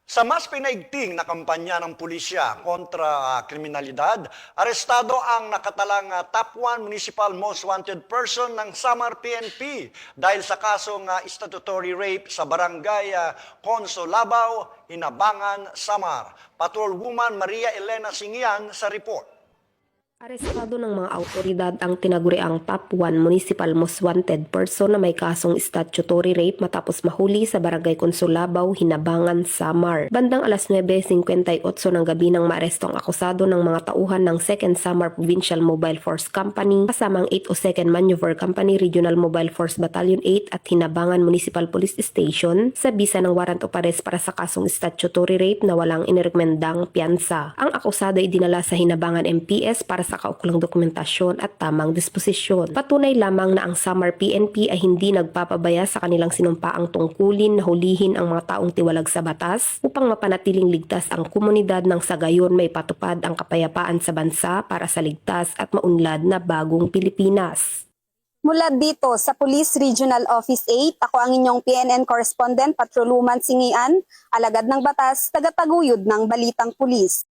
Sa mas pinaigting na kampanya ng pulisya kontra kriminalidad, arestado ang nakatalang top 1 municipal most wanted person ng Samar PNP dahil sa kasong statutory rape sa barangay Consolabaw, Hinabangan, Samar. Patrolwoman Maria Elena Singian sa report. Arestado ng mga autoridad ang tinaguriang top 1 municipal most wanted person na may kasong statutory rape matapos mahuli sa barangay Consolabaw, Hinabangan, Samar. Bandang alas 9:58 ng gabi nang maaresto ang akusado ng mga tauhan ng 2nd Samar Provincial Mobile Force Company kasamang 802nd Maneuver Company Regional Mobile Force Battalion 8 at Hinabangan Municipal Police Station sa bisa ng warrant of arrest para sa kasong statutory rape na walang inirekomendang piyansa. Ang akusado ay dinala sa Hinabangan MPS para sa kaukulang dokumentasyon at tamang disposisyon. Patunay lamang na ang Samar PNP ay hindi nagpapabaya sa kanilang sinumpaang tungkulin na hulihin ang mga taong tiwalag sa batas upang mapanatiling ligtas ang komunidad nang sa gayon may patupad ang kapayapaan sa bansa para sa ligtas at maunlad na bagong Pilipinas. Mula dito sa Police Regional Office 8, ako ang inyong PNN correspondent, Patrolwoman Singian, alagad ng batas, tagataguyod ng Balitang Pulis.